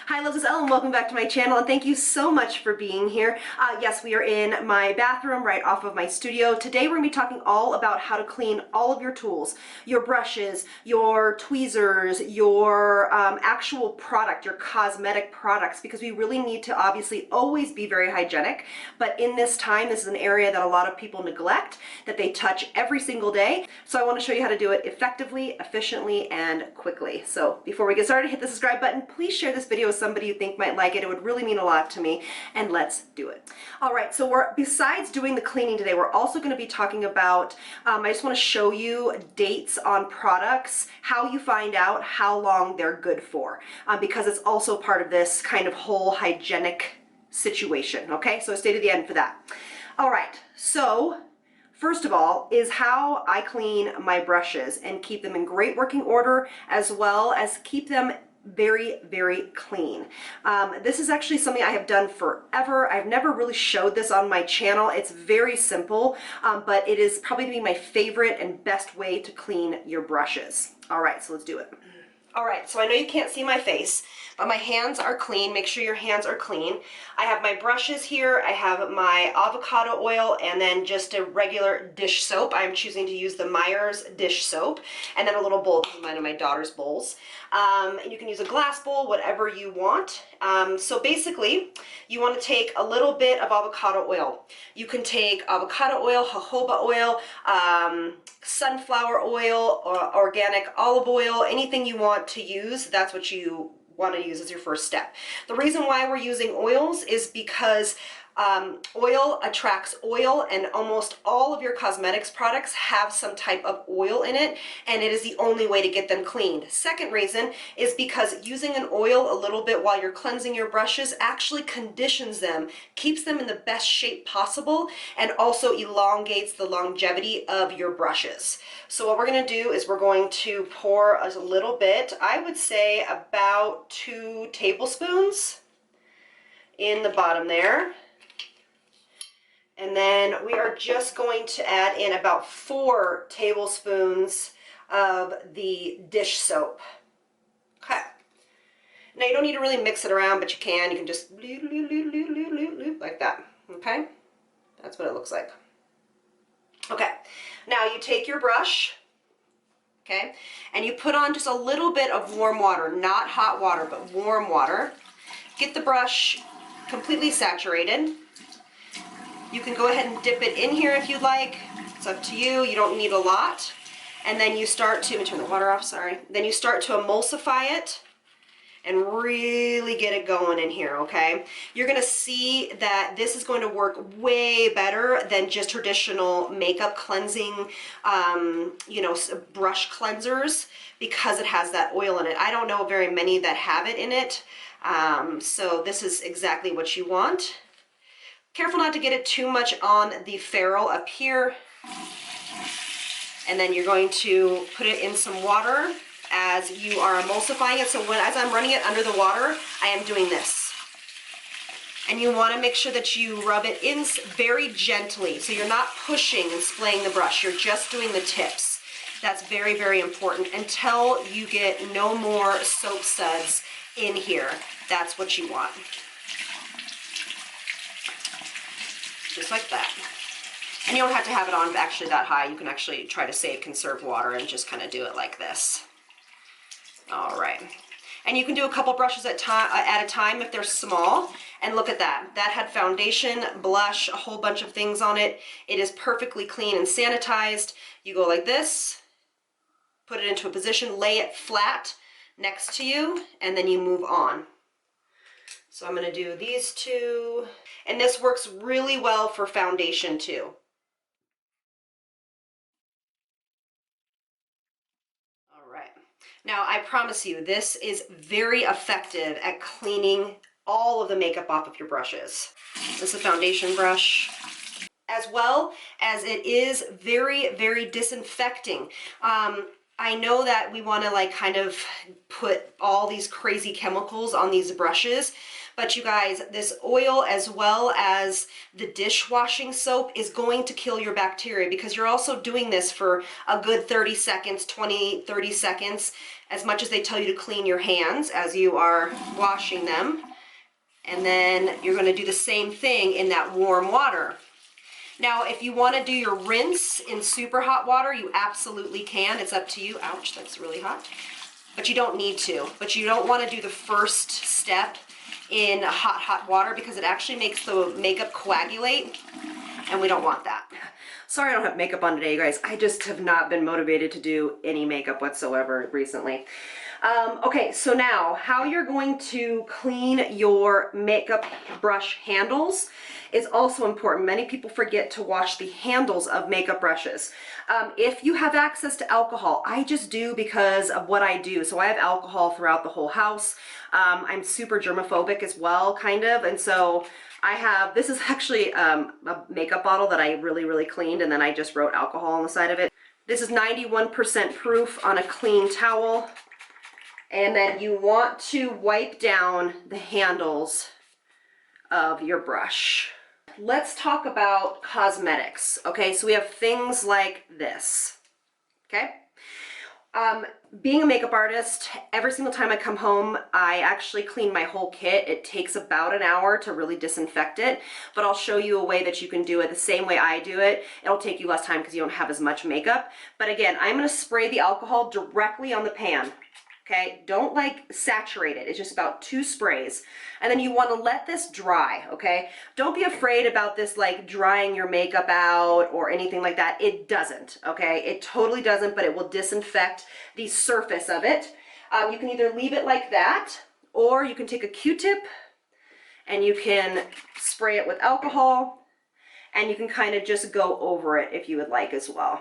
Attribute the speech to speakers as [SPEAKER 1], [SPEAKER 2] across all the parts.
[SPEAKER 1] Hi, this is Elle and welcome back to my channel, and thank you so much for being here. Yes, we are in my bathroom right off of my studio. Today we're going to be talking all about how to clean all of your tools, your brushes, your tweezers, your actual product, your cosmetic products, because we really need to obviously always be very hygienic. But in this time, this is an area that a lot of people neglect, that they touch every single day. So I want to show you how to do it effectively, efficiently, and quickly. So before we get started, hit the subscribe button. Please share this video with somebody you think might like it. It would really mean a lot to me, and let's do it. All right, so besides doing the cleaning today, we're also going to be talking about, I just want to show you dates on products, how you find out how long they're good for, because it's also part of this kind of whole hygienic situation, okay? So stay to the end for that. All right, so first of all is how I clean my brushes and keep them in great working order, as well as keep them very, very clean. This is actually something I have done forever. I've never really showed this on my channel. It's very simple, but it is probably gonna be my favorite and best way to clean your brushes. All right, so let's do it. All right, so I know you can't see my face, but my hands are clean. Make sure your hands are clean. I have my brushes here. I have my avocado oil and then just a regular dish soap. I'm choosing to use the Meyer's dish soap, and then a little bowl. This is mine and my daughter's bowls. You can use a glass bowl, whatever you want. So basically, you want to take a little bit of avocado oil. You can take avocado oil, jojoba oil, sunflower oil, or organic olive oil, anything you want to use. That's what you want to use as your first step. The reason why we're using oils is because oil attracts oil, and almost all of your cosmetics products have some type of oil in it, and it is the only way to get them cleaned. Second reason is because using an oil a little bit while you're cleansing your brushes actually conditions them, keeps them in the best shape possible, and also elongates the longevity of your brushes. So what we're going to do is we're going to pour a little bit, I would say about 2 tablespoons in the bottom there. And then we are just going to add in about 4 tablespoons of the dish soap. Okay. Now you don't need to really mix it around, but you can. You can just like that. Okay? That's what it looks like. Okay. Now you take your brush, okay, and you put on just a little bit of warm water, not hot water, but warm water. Get the brush completely saturated. You can go ahead and dip it in here if you'd like. It's up to you. You don't need a lot. And then you start to, let me turn the water off, sorry. Then you start to emulsify it and really get it going in here, okay? You're gonna see that this is going to work way better than just traditional makeup cleansing, you know, brush cleansers, because it has that oil in it. I don't know very many that have it in it, so this is exactly what you want. Careful not to get it too much on the ferrule up here. And then you're going to put it in some water as you are emulsifying it. So as I'm running it under the water, I am doing this. And you want to make sure that you rub it in very gently. So you're not pushing and splaying the brush. You're just doing the tips. That's very, very important until you get no more soap suds in here. That's what you want. Just like that. And you don't have to have it on actually that high. You can actually try to save, conserve water, and just kind of do it like this. All right. And you can do a couple brushes at a time if they're small. And look at that. That had foundation, blush, a whole bunch of things on it. It is perfectly clean and sanitized. You go like this, put it into a position, lay it flat next to you, and then you move on. So I'm going to do these 2. And this works really well for foundation too. All right. Now I promise you, this is very effective at cleaning all of the makeup off of your brushes. This is a foundation brush, as well as it is very, very disinfecting. I know that we want to like kind of put all these crazy chemicals on these brushes, But you guys, this oil as well as the dishwashing soap is going to kill your bacteria, because you're also doing this for a good 30 seconds, 20, 30 seconds, as much as they tell you to clean your hands as you are washing them. And then you're going to do the same thing in that warm water. Now, if you want to do your rinse in super hot water, you absolutely can. It's up to you. Ouch, that's really hot. But you don't need to. But you don't want to do the first step in hot water, because it actually makes the makeup coagulate, and we don't want that. Sorry I don't have makeup on today, you guys. I just have not been motivated to do any makeup whatsoever recently. Okay, so now how you're going to clean your makeup brush handles is also important. Many people forget to wash the handles of makeup brushes. If you have access to alcohol, I just do because of what I do. So I have alcohol throughout the whole house. I'm super germophobic as well, kind of, and so I have, this is actually a makeup bottle that I really cleaned, and then I just wrote alcohol on the side of it. This is 91% proof on a clean towel. And then you want to wipe down the handles of your brush. Let's talk about cosmetics. Okay, so we have things like this. Okay. Being a makeup artist, every single time I come home, I actually clean my whole kit. It takes about an hour to really disinfect it, but I'll show you a way that you can do it the same way I do it. It'll take you less time because you don't have as much makeup. But again, I'm going to spray the alcohol directly on the pan. Okay, don't like saturate it. It's just about 2 sprays. And then you want to let this dry, okay? Don't be afraid about this like drying your makeup out or anything like that. It doesn't, okay? It totally doesn't, but it will disinfect the surface of it. You can either leave it like that, or you can take a Q-tip and you can spray it with alcohol, and you can kind of just go over it if you would like as well.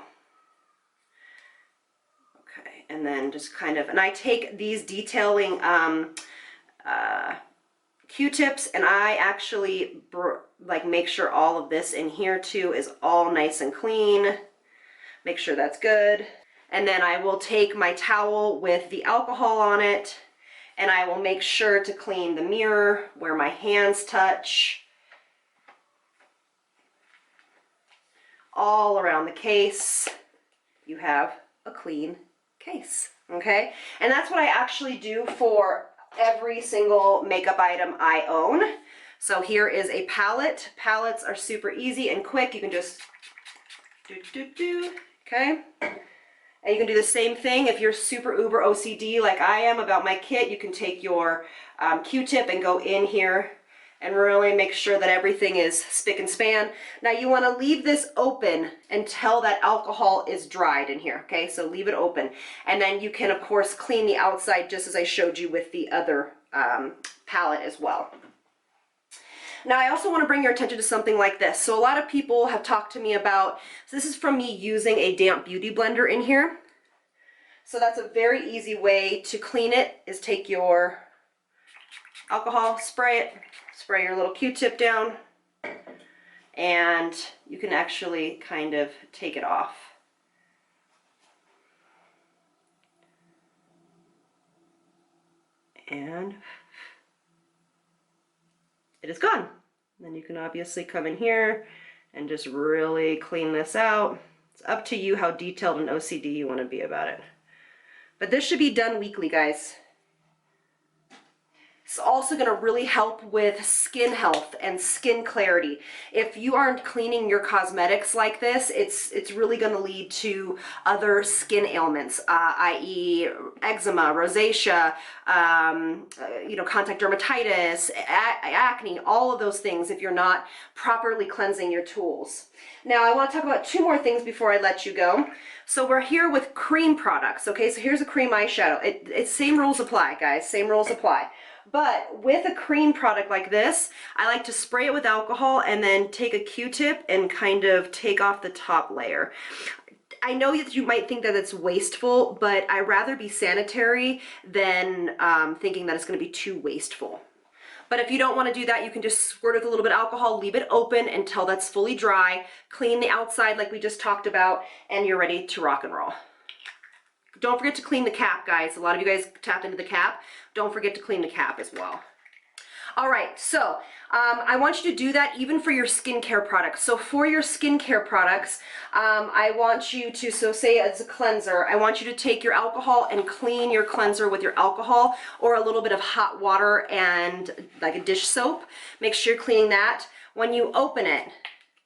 [SPEAKER 1] And then just kind of, and I take these detailing Q-tips, and I actually like make sure all of this in here too is all nice and clean. Make sure that's good. And then I will take my towel with the alcohol on it, and I will make sure to clean the mirror where my hands touch. All around the case, you have a clean case, okay? And that's what I actually do for every single makeup item I own. So here is a palette. Palettes are super easy and quick. You can just okay? And you can do the same thing if you're super uber OCD like I am about my kit. You can take your Q-tip and go in here and really make sure that everything is spick and span. Now you want to leave this open until that alcohol is dried in here, okay? So leave it open. And then you can, of course, clean the outside just as I showed you with the other palette as well. Now I also want to bring your attention to something like this. So a lot of people have talked to me about, so this is from me using a damp beauty blender in here. So that's a very easy way to clean it, is take your alcohol, spray it, spray your little Q-tip down, and you can actually kind of take it off. And it is gone. Then you can obviously come in here and just really clean this out. It's up to you how detailed and OCD you want to be about it. But this should be done weekly, guys. It's also going to really help with skin health and skin clarity. If you aren't cleaning your cosmetics like this, it's really going to lead to other skin ailments, i.e. eczema, rosacea, contact dermatitis, acne, all of those things if you're not properly cleansing your tools. Now I want to talk about 2 more things before I let you go. So we're here with cream products, okay? So here's a cream eyeshadow. It's same rules apply, guys, same rules apply. But with a cream product like this, I like to spray it with alcohol and then take a Q-tip and kind of take off the top layer. I know that you might think that it's wasteful, but I'd rather be sanitary than thinking that it's going to be too wasteful. But if you don't want to do that, you can just squirt with a little bit of alcohol, leave it open until that's fully dry, clean the outside like we just talked about, and you're ready to rock and roll. Don't forget to clean the cap, guys. A lot of you guys tapped into the cap. Don't forget to clean the cap as well. All right, so I want you to do that even for your skincare products. So for your skincare products, I want you to, so say as a cleanser, I want you to take your alcohol and clean your cleanser with your alcohol or a little bit of hot water and like a dish soap. Make sure you're cleaning that. When you open it,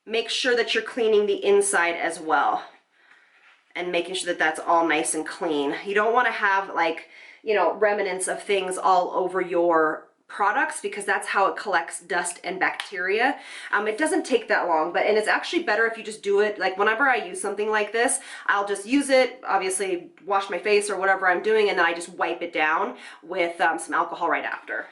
[SPEAKER 1] make sure that you're cleaning the inside as well and making sure that that's all nice and clean. You don't want to have like, you know, remnants of things all over your products because that's how it collects dust and bacteria. It doesn't take that long, and it's actually better if you just do it, like whenever I use something like this, I'll just use it, obviously wash my face or whatever I'm doing, and then I just wipe it down with some alcohol right after.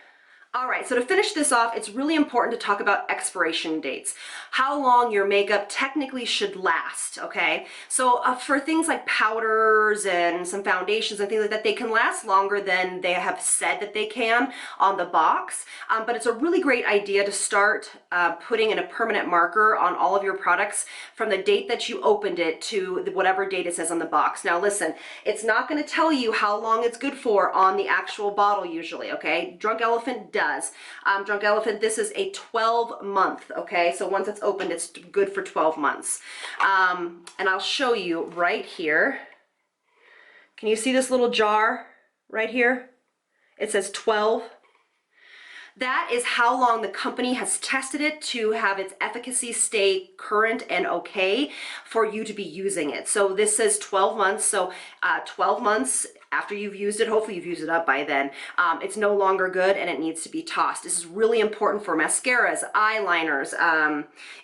[SPEAKER 1] All right, so to finish this off, it's really important to talk about expiration dates, how long your makeup technically should last, okay? So for things like powders and some foundations and things like that, they can last longer than they have said that they can on the box, but it's a really great idea to start putting in a permanent marker on all of your products from the date that you opened it to whatever date it says on the box. Now listen, it's not gonna tell you how long it's good for on the actual bottle usually, okay? Drunk Elephant does. Drunk Elephant, this is a 12-month, okay? So once it's opened, it's good for 12 months. And I'll show you right here. Can you see this little jar right here? It says 12. That is how long the company has tested it to have its efficacy stay current and okay for you to be using it. So this says 12 months. So 12 months after you've used it, hopefully you've used it up by then, it's no longer good and it needs to be tossed. This is really important for mascaras, eyeliners,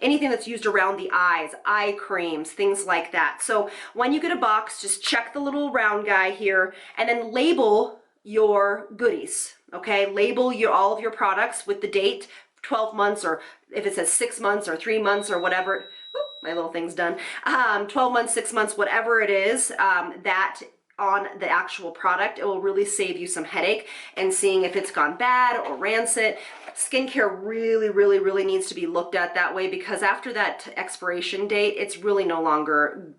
[SPEAKER 1] anything that's used around the eyes, eye creams, things like that. So when you get a box, just check the little round guy here and then label your goodies, okay? Label all of your products with the date, 12 months, or if it says 6 months or 3 months or whatever. Oop, my little thing's done. 12 months, 6 months, whatever it is, that on the actual product, it will really save you some headache and seeing if it's gone bad or rancid. Skincare really, really, really needs to be looked at that way because after that expiration date, it's really no longer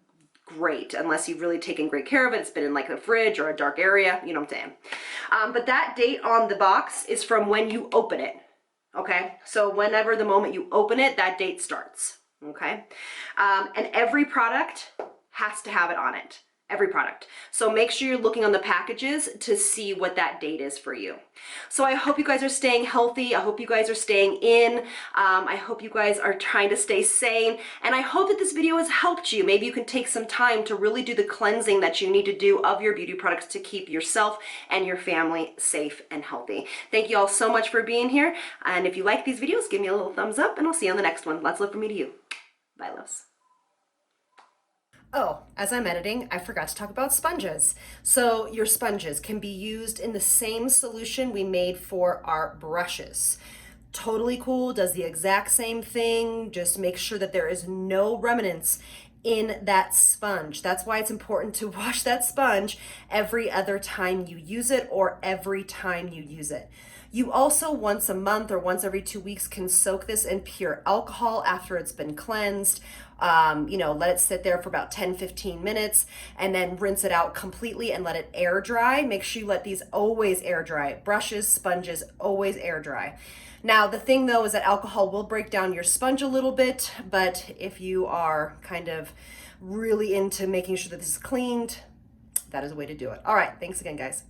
[SPEAKER 1] great unless you've really taken great care of it. It's been in like a fridge or a dark area, you know what I'm saying? But that date on the box is from when you open it, okay? So whenever the moment you open it, that date starts, okay? And every product has to have it on it. Every product. So make sure you're looking on the packages to see what that date is for you. So I hope you guys are staying healthy. I hope you guys are staying in. I hope you guys are trying to stay sane. And I hope that this video has helped you. Maybe you can take some time to really do the cleansing that you need to do of your beauty products to keep yourself and your family safe and healthy. Thank you all so much for being here. And if you like these videos, give me a little thumbs up and I'll see you on the next one. Let's live from me to you. Bye, loves. Oh, as I'm editing, I forgot to talk about sponges. So your sponges can be used in the same solution we made for our brushes. Totally cool, does the exact same thing, just make sure that there is no remnants in that sponge. That's why it's important to wash that sponge every other time you use it or every time you use it. You also once a month or once every 2 weeks can soak this in pure alcohol after it's been cleansed. You know, let it sit there for about 10-15 minutes and then rinse it out completely and let it air dry. Make sure you let these always air dry. Brushes, sponges, always air dry. Now, the thing though is that alcohol will break down your sponge a little bit, but if you are kind of really into making sure that this is cleaned, that is a way to do it. All right, thanks again, guys.